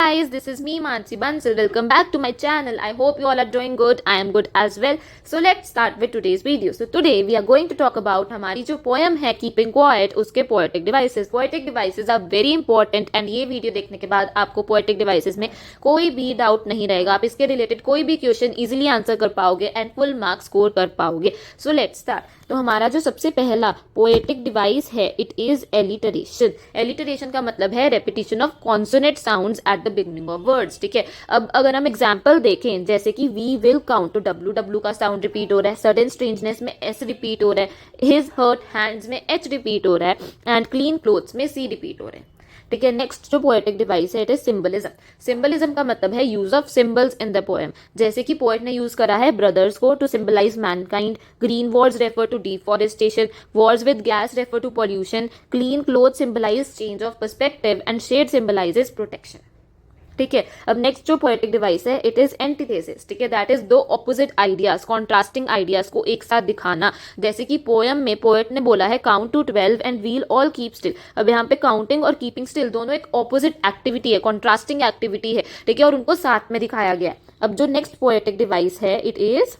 guys, this is me Mansi Bansal. Welcome back to my channel. I hope you all are doing good. I am good as well. So let's start with today's video. So today we are going to talk about हमारी जो poem है Keeping Quiet उसके poetic devices. Poetic devices are very important and ये video देखने के बाद आपको poetic devices में कोई भी डाउट नहीं रहेगा. आप इसके रिलेटेड कोई भी क्वेश्चन इजीली आंसर कर पाओगे एंड फुल मार्क्स स्कोर कर पाओगे. So let's start. तो हमारा जो सबसे पहला पोएटिक डिवाइस है इट इज एलिटरेशन. एलिटरेशन का मतलब है repetition of consonant sounds at the beginning of words. ठीक है, अब अगर हम एग्जांपल देखें जैसे कि वी विल काउंट, तो डब्ल्यू डब्ल्यू का साउंड रिपीट हो रहा है, सडन स्ट्रेंजनेस में एस रिपीट हो रहा है, हिज हर्ट हैंड्स में एच रिपीट हो रहा है एंड क्लीन क्लोथ्स में सी रिपीट हो रहे हैं. ठीक है, नेक्स्ट जो पोएटिक डिवाइस है इट इज सिंबलिज्म. सिंबलिज्म का मतलब है use of symbols in the poem. जैसे कि पोएट ने यूज करा है ब्रदर्स को to symbolise mankind, green wars refer to deforestation, wars with gas refer to pollution, clean cloth symbolise change of perspective and shade symbolises protection. ठीक है, अब next जो पोएटिक डिवाइस है इट इज एंटीथेसिस. ठीक है, that is दो opposite ideas, contrasting ideas को एक साथ दिखाना. जैसे कि पोएम में पोएट ने बोला है count to 12 and we'll all keep still. अब यहाँ पे काउंटिंग और कीपिंग स्टिल दोनों एक ऑपोजिट एक्टिविटी है, कॉन्ट्रास्टिंग एक्टिविटी है. ठीक है, और उनको साथ में दिखाया गया है. अब जो नेक्स्ट पोएटिक डिवाइस है it is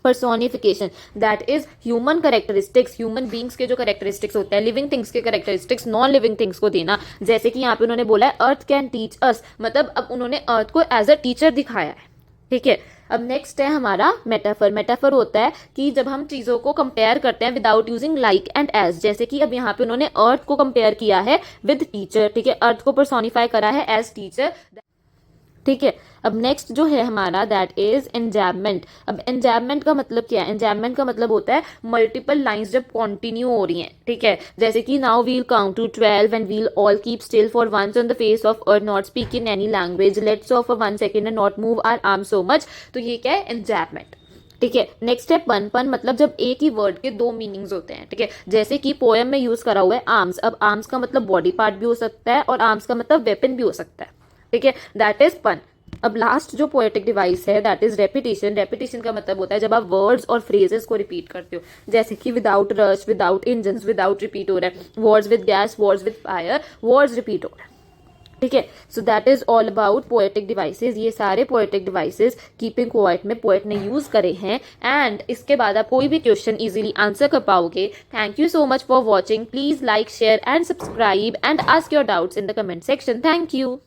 personification. That is human characteristics, human beings के जो करेक्टरिस्टिक्स होते हैं, लिविंग थिंग्स के करेक्टरिस्टिक्स नॉन लिविंग थिंग्स को देना. जैसे कि यहाँ पे उन्होंने बोला है अर्थ कैन टीच अस, मतलब अब उन्होंने अर्थ को एज अ टीचर दिखाया है. ठीक है, अब नेक्स्ट है हमारा मेटाफर. मेटाफर होता है कि जब हम चीजों को कंपेयर करते हैं without using like and as. जैसे कि अब यहाँ पे उन्होंने अर्थ को कंपेयर किया है विद टीचर. ठीक है, अर्थ को पर्सोनिफाई करा है एज टीचर. ठीक है, अब नेक्स्ट जो है हमारा दैट इज एंजैबमेंट. अब एंजैबमेंट का मतलब क्या है? एंजैबमेंट का मतलब होता है मल्टीपल लाइंस जब कंटिन्यू हो रही हैं. ठीक है, जैसे कि now we'll count to 12 and we'll all keep still for once on the face of earth, not speak in any language, let's off for 1 second and not move our arm so much. तो ये क्या है? एंजैबमेंट. ठीक है, next है पन. पन मतलब जब एक ही वर्ड के दो मीनिंग्स होते हैं. ठीक है, जैसे कि पोएम में यूज करा हुआ है आर्म्स. अब आर्म्स का मतलब बॉडी पार्ट भी हो सकता है और आर्म्स का मतलब वेपन भी हो सकता है. ठीक है, दैट इज पन. अब लास्ट जो पोएटिक डिवाइस है दैट इज रेपिटेशन. रेपिटेशन का मतलब होता है जब आप वर्ड्स और फ्रेजेस को रिपीट करते हो. जैसे कि without rush, without engines, without repeat हो रहा है, words with gas, words with fire, words repeat हो रहा है. ठीक है, so that is all about poetic devices. ये सारे पोएटिक डिवाइसेस कीपिंग क्वाइट में पोएट ने यूज करे हैं एंड इसके बाद आप कोई भी क्वेश्चन इजीली आंसर कर पाओगे. Thank you so much for watching. Please like, share and subscribe and ask your doubts in the comment section. Thank you.